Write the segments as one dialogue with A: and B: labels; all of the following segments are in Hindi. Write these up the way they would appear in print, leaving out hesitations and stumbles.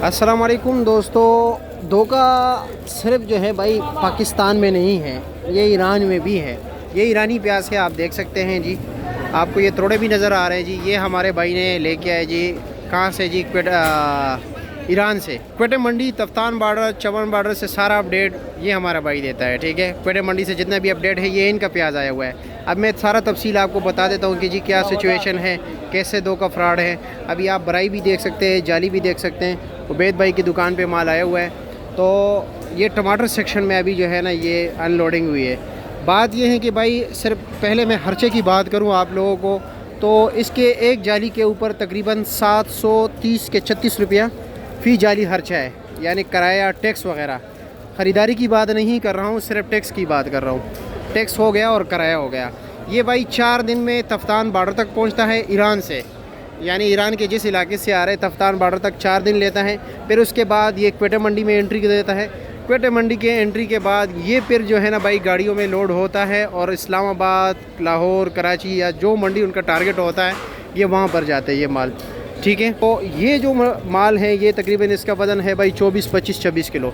A: अस्सलाम वालेकुम दोस्तों। धोखा सिर्फ जो है भाई पाकिस्तान में नहीं है, ये ईरान में भी है। ये ईरानी प्याज है, आप देख सकते हैं जी। आपको ये तोड़े भी नज़र आ रहे हैं जी। ये हमारे भाई ने लेके आए जी। कहाँ से जी? ईरान से। क्वेटे मंडी, तफ्तान बॉर्डर, चमन बॉर्डर से सारा अपडेट ये हमारा भाई देता है, ठीक है। क्वेटे मंडी से जितना भी अपडेट है ये इनका प्याज आया हुआ है। अब मैं सारा तफसील आपको बता देता हूँ कि जी क्या सिचुएशन है, कैसे धोखा फ्रॉड है। अभी आप बराई भी देख सकते हैं, जाली भी देख सकते हैं। उबैद भाई की दुकान पे माल आया हुआ है। तो ये टमाटर सेक्शन में अभी जो है ना ये अनलोडिंग हुई है। बात ये है कि भाई सिर्फ पहले मैं खर्चे की बात करूँ आप लोगों को, तो इसके एक जाली के ऊपर तकरीबन 730 के 36 रुपया फ़ी जाली खर्चा है, यानी किराया, टैक्स वगैरह। ख़रीदारी की बात नहीं कर रहा हूँ, सिर्फ टैक्स की बात कर रहा हूँ। टैक्स हो गया और किराया हो गया। ये भाई 4 दिन में तफ्तान बॉर्डर तक पहुँचता है ईरान से, यानी ईरान के जिस इलाके से आ रहे तफ्तान बॉर्डर तक 4 दिन लेता है। फिर उसके बाद ये क्वेटे मंडी में एंट्री देता है। क्वेटे मंडी के एंट्री के बाद ये फिर जो है ना भाई गाड़ियों में लोड होता है और इस्लामाबाद, लाहौर, कराची या जो मंडी उनका टारगेट होता है ये वहाँ पर जाते हैं ये माल, ठीक है। तो ये जो माल है ये तकरीबन इसका वज़न है भाई 24, 25, 26 किलो।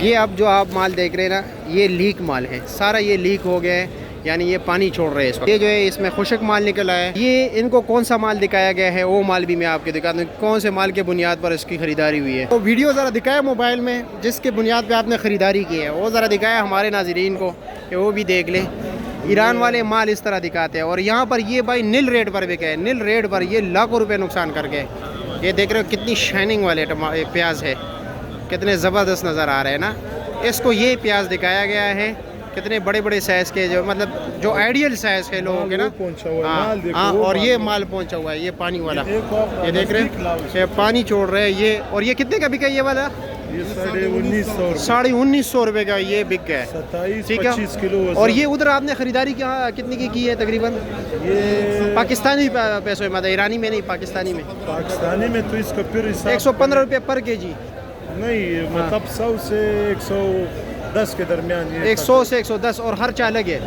A: ये अब जो आप माल देख रहे हैं ना ये लीक माल है, सारा ये लीक हो गया है, यानी ये पानी छोड़ रहे हैं इस वक्त। ये जो है इसमें खुशक माल निकल आया है। ये इनको कौन सा माल दिखाया गया है वो माल भी मैं आपको दिखा दूँ, कौन से माल के बुनियाद पर इसकी ख़रीदारी हुई है। तो वीडियो ज़रा दिखाया मोबाइल में जिसके बुनियाद पर आपने ख़रीदारी की है, वो ज़रा दिखाया हमारे नाज़रीन को कि वो भी देख लें। ईरान वाले माल इस तरह दिखाते हैं और यहाँ पर ये भाई नील रेट पर बिका है। नील रेट पर ये लाखों रुपए नुकसान कर गए। ये देख रहे हो कितनी शाइनिंग वाले प्याज है, कितने ज़बरदस्त नज़र आ रहे हैं ना। इसको ये प्याज दिखाया गया है, कितने बड़े बड़े साइज़ के, जो मतलब जो आइडियल साइज़ है लोगों के ना। हाँ, और ये माल पहुँचा हुआ है, ये पानी वाला। ये देख रहे हैं पानी छोड़ रहे हैं ये। और ये कितने का बिका ये वाला?
B: ये
A: 1950 रुपये का ये बिक गया है, ठीक है। और ये उधर आपने ख़रीदारी कितने की है तकरीबन?
B: ये
A: पाकिस्तानी पैसों में, मतलब ईरानी में नहीं, पाकिस्तानी में
B: तो इसका फिर
A: 115 रुपये पर केजी
B: नहीं, मतलब 100 से 110 के दरमियान।
A: 100 से 110 और हर अलग है।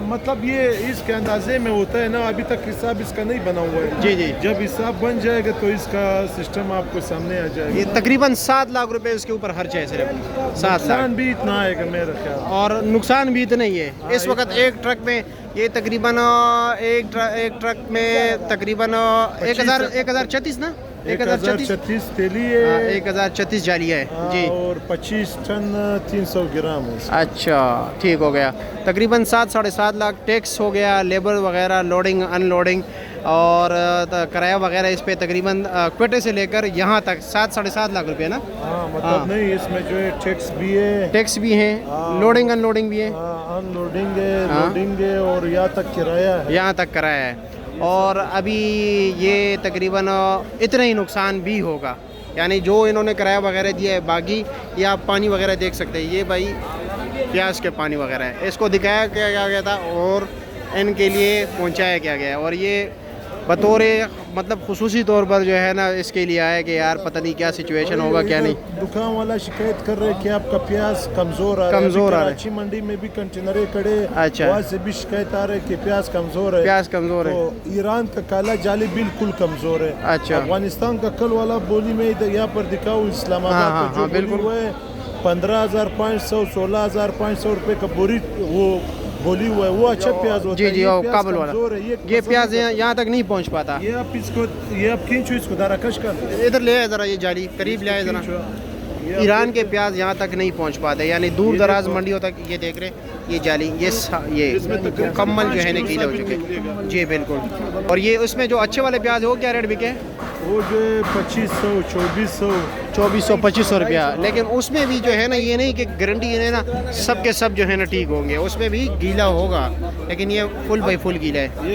B: मतलब ये इसके अंदाजे में होता है ना, अभी तक हिसाब इसका नहीं बना हुआ है।
A: जी जी।
B: जब हिसाब बन जाएगा तो इसका सिस्टम आपको सामने आ जाएगा।
A: ये तकरीबन 7 लाख रुपए उसके ऊपर खर्च है, सिर्फ 7 लाख।
B: भी इतना आएगा मेरा ख्याल, और
A: नुकसान भी इतना ही है। इस वक्त एक ट्रक में ये तकरीबन एक ट्रक में तकरीबन 1036 ना,
B: 1036 तेली है,
A: 1036 जालियाँ है जी,
B: और 25 टन 300 ग्राम है।
A: अच्छा, ठीक हो गया। तकरीबन 7 साढ़े 7 लाख टैक्स हो गया, लेबर वगैरह, लोडिंग अनलोडिंग और किराया वगैरह इस पे तकरीबन क्वेटे से लेकर यहाँ तक 7 साढ़े 7 लाख रुपए ना।
B: मतलब नहीं, इसमें जो है टैक्स भी है,
A: लोडिंग अनलोडिंग भी है,
B: अनलोडिंग है, लोडिंग है, और यहाँ तक किराया है। और अभी ये तकरीबन इतना ही नुकसान भी होगा, यानी जो इन्होंने किराया वगैरह दिया है। बाकी ये आप पानी वगैरह देख सकते हैं, ये भाई प्याज के पानी वगैरह है, इसको दिखाया क्या गया था और इनके लिए पहुंचाया क्या गया। और ये बतौर मतलब खुसूसी तौर पर जो है ना इसके लिए आया कि यार पता नहीं क्या सिचुएशन होगा क्या नहीं। दुकान वाला शिकायत कर रहे कि आपका प्याज कमज़ोर आ रहा है। अच्छी मंडी में भी कंटेनरें खड़े,
A: अच्छा,
B: वहाँ से भी शिकायत आ रही है कि प्याज कमज़ोर है। तो ईरान का काला जाली बिल्कुल कमज़ोर है। अच्छा, अफगानिस्तान का कल वाला बोली में यहाँ पर दिखाओ, इस्लामाबाद का बिल्कुल वो है 15,500 16,500 रुपये का बोरी वो बोली हुआ है, वो अच्छा प्याज होता है।
A: जी, काबुल वाला ये प्याज यहाँ तक नहीं पहुँच पाता।
B: ये आप खींचो इसको, दारा कश कर
A: इधर ले आए ज़रा, ये जाली करीब ले आए ज़रा। ईरान के प्याज यहाँ तक नहीं पहुँच पाते, यानी दूर दराज मंडियों तक। ये देख रहे ये जाली, ये मुकम्मल जो है ना गीले हो चुके। जी बिल्कुल। और ये उसमें जो अच्छे वाले प्याज हो क्या रेट बिके?
B: वो जो 2500
A: 2400 2500 रुपया। लेकिन उसमें भी जो है ना ये नहीं कि गारंटी है ना सब के सब जो है ना ठीक होंगे, उसमें भी गीला होगा, लेकिन ये फुल बाई फुल गीला है।